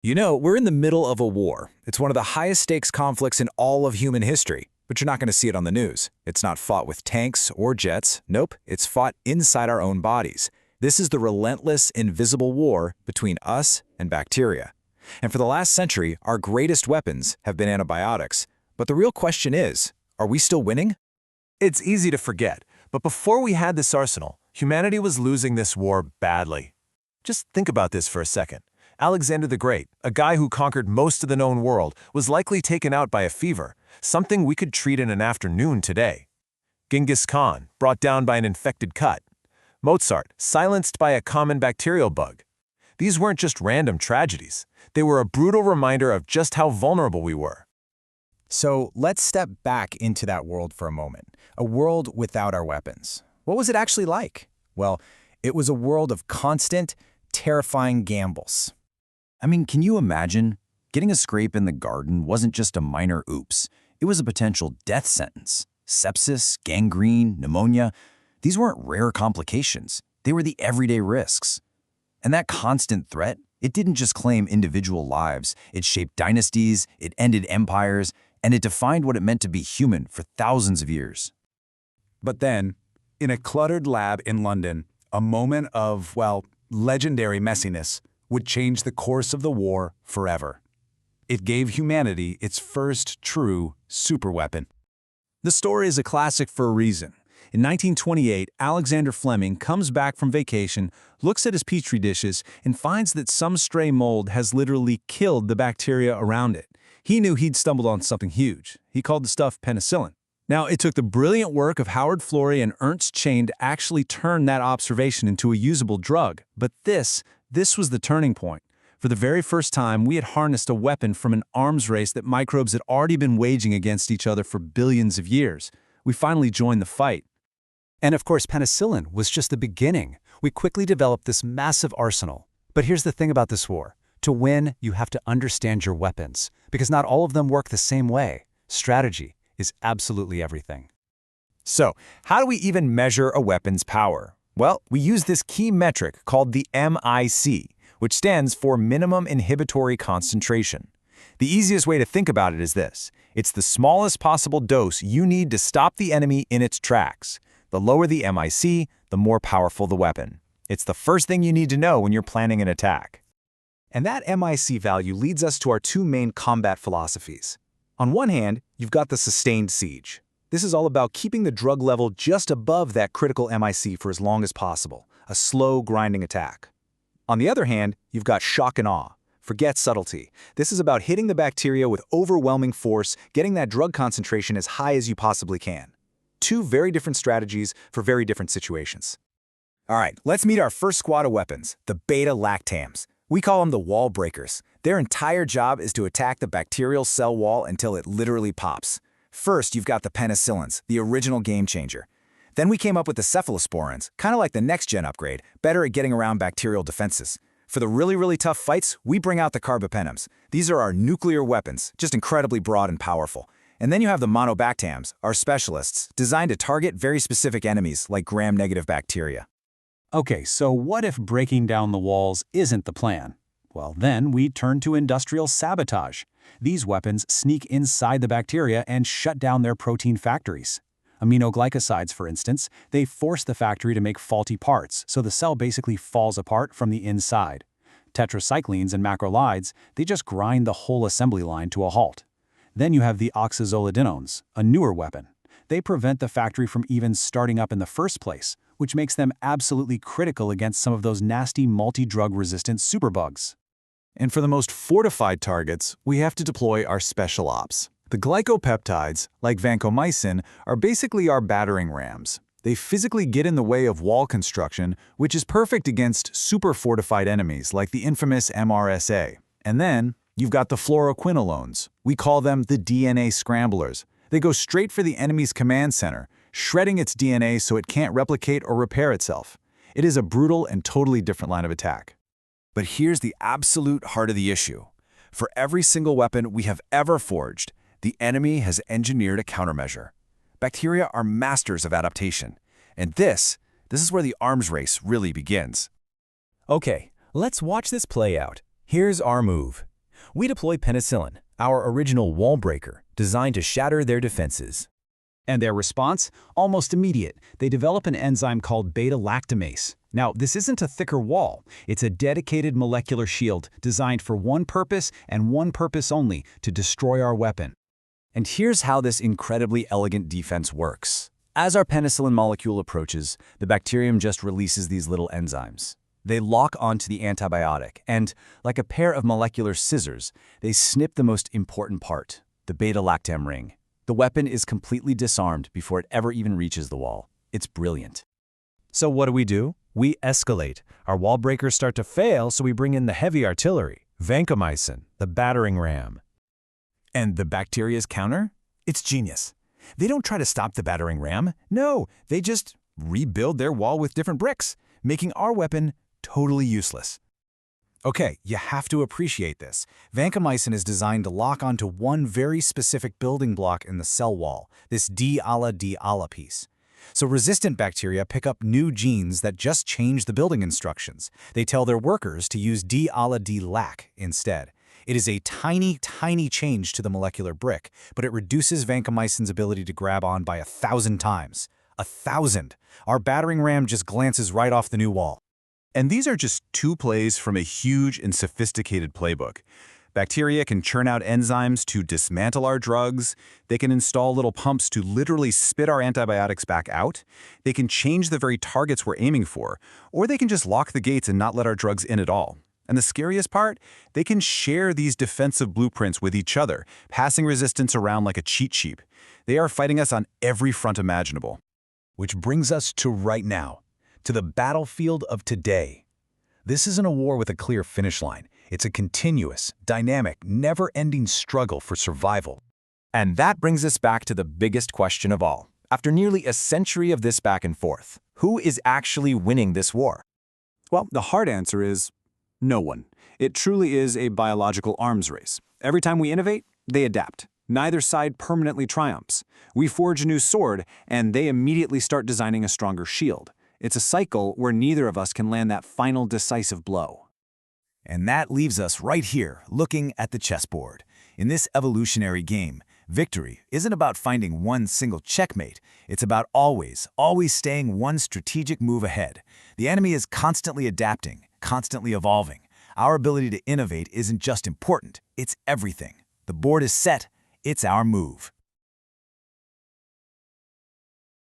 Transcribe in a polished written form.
You know, we're in the middle of a war. It's one of the highest stakes conflicts in all of human history, but you're not going to see it on the news. It's not fought with tanks or jets. Nope, it's fought inside our own bodies. This is the relentless, invisible war between us and bacteria. And for the last century, our greatest weapons have been antibiotics. But the real question is, are we still winning? It's easy to forget, but before we had this arsenal, humanity was losing this war badly. Just think about this for a second. Alexander the Great, a guy who conquered most of the known world, was likely taken out by a fever, something we could treat in an afternoon today. Genghis Khan, brought down by an infected cut. Mozart, silenced by a common bacterial bug. These weren't just random tragedies. They were a brutal reminder of just how vulnerable we were. So let's step back into that world for a moment, a world without our weapons. What was it actually like? Well, it was a world of constant, terrifying gambles. I mean, can you imagine? Getting a scrape in the garden wasn't just a minor oops. It was a potential death sentence. Sepsis, gangrene, pneumonia. These weren't rare complications. They were the everyday risks. And that constant threat, it didn't just claim individual lives. It shaped dynasties, it ended empires, and it defined what it meant to be human for thousands of years. But then, in a cluttered lab in London, a moment of, well, legendary messiness would change the course of the war forever. It gave humanity its first true superweapon. The story is a classic for a reason. In 1928, Alexander Fleming comes back from vacation, looks at his petri dishes, and finds that some stray mold has literally killed the bacteria around it. He knew he'd stumbled on something huge. He called the stuff penicillin. Now, it took the brilliant work of Howard Florey and Ernst Chain to actually turn that observation into a usable drug. But this was the turning point. For the very first time, we had harnessed a weapon from an arms race that microbes had already been waging against each other for billions of years. We finally joined the fight. And of course, penicillin was just the beginning. We quickly developed this massive arsenal. But here's the thing about this war. To win, you have to understand your weapons, because not all of them work the same way. Strategy is absolutely everything. So, how do we even measure a weapon's power? Well, we use this key metric called the MIC, which stands for minimum inhibitory concentration. The easiest way to think about it is this. It's the smallest possible dose you need to stop the enemy in its tracks. The lower the MIC, the more powerful the weapon. It's the first thing you need to know when you're planning an attack. And that MIC value leads us to our two main combat philosophies. On one hand, you've got the sustained siege. This is all about keeping the drug level just above that critical MIC for as long as possible, a slow, grinding attack. On the other hand, you've got shock and awe. Forget subtlety. This is about hitting the bacteria with overwhelming force, getting that drug concentration as high as you possibly can. Two very different strategies for very different situations. All right, let's meet our first squad of weapons, the beta-lactams. We call them the wall breakers. Their entire job is to attack the bacterial cell wall until it literally pops. First, you've got the penicillins, the original game changer. Then we came up with the cephalosporins, kind of like the next-gen upgrade, better at getting around bacterial defenses. For the really tough fights, we bring out the carbapenems. These are our nuclear weapons, just incredibly broad and powerful. And then you have the monobactams, our specialists, designed to target very specific enemies like gram-negative bacteria. Okay, so what if breaking down the walls isn't the plan? Well, then we turn to industrial sabotage. These weapons sneak inside the bacteria and shut down their protein factories. Aminoglycosides, for instance, they force the factory to make faulty parts, so the cell basically falls apart from the inside. Tetracyclines and macrolides, they just grind the whole assembly line to a halt. Then you have the oxazolidinones, a newer weapon. They prevent the factory from even starting up in the first place, which makes them absolutely critical against some of those nasty multi-drug-resistant superbugs. And for the most fortified targets, we have to deploy our special ops. The glycopeptides, like vancomycin, are basically our battering rams. They physically get in the way of wall construction, which is perfect against super-fortified enemies like the infamous MRSA. And then, you've got the fluoroquinolones. We call them the DNA scramblers. They go straight for the enemy's command center, shredding its DNA so it can't replicate or repair itself. It is a brutal and totally different line of attack. But here's the absolute heart of the issue. For every single weapon we have ever forged, the enemy has engineered a countermeasure. Bacteria are masters of adaptation. And this is where the arms race really begins. Okay, let's watch this play out. Here's our move. We deploy penicillin, our original wall breaker, designed to shatter their defenses. And their response? Almost immediate. They develop an enzyme called beta-lactamase. Now, this isn't a thicker wall. It's a dedicated molecular shield designed for one purpose and one purpose only, to destroy our weapon. And here's how this incredibly elegant defense works. As our penicillin molecule approaches, the bacterium just releases these little enzymes. They lock onto the antibiotic, and, like a pair of molecular scissors, they snip the most important part, the beta-lactam ring. The weapon is completely disarmed before it ever even reaches the wall. It's brilliant. So what do? We escalate. Our wall breakers start to fail, so we bring in the heavy artillery, vancomycin, the battering ram. And the bacteria's counter? It's genius. They don't try to stop the battering ram. No, they just rebuild their wall with different bricks, making our weapon totally useless. Okay, you have to appreciate this. Vancomycin is designed to lock onto one very specific building block in the cell wall, this D-ala piece. So resistant bacteria pick up new genes that just change the building instructions. They tell their workers to use D-ala-D-lac instead. It is a tiny, tiny change to the molecular brick, but it reduces vancomycin's ability to grab on by 1,000 times. 1,000! Our battering ram just glances right off the new wall. And these are just 2 plays from a huge and sophisticated playbook. Bacteria can churn out enzymes to dismantle our drugs. They can install little pumps to literally spit our antibiotics back out. They can change the very targets we're aiming for, or they can just lock the gates and not let our drugs in at all. And the scariest part? They can share these defensive blueprints with each other, passing resistance around like a cheat sheet. They are fighting us on every front imaginable. Which brings us to right now, to the battlefield of today. This isn't a war with a clear finish line. It's a continuous, dynamic, never-ending struggle for survival. And that brings us back to the biggest question of all. After nearly a century of this back and forth, who is actually winning this war? Well, the hard answer is no one. It truly is a biological arms race. Every time we innovate, they adapt. Neither side permanently triumphs. We forge a new sword, and they immediately start designing a stronger shield. It's a cycle where neither of us can land that final decisive blow. And that leaves us right here, looking at the chessboard. In this evolutionary game, victory isn't about finding one single checkmate. It's about always staying one strategic move ahead. The enemy is constantly adapting, constantly evolving. Our ability to innovate isn't just important, it's everything. The board is set, it's our move.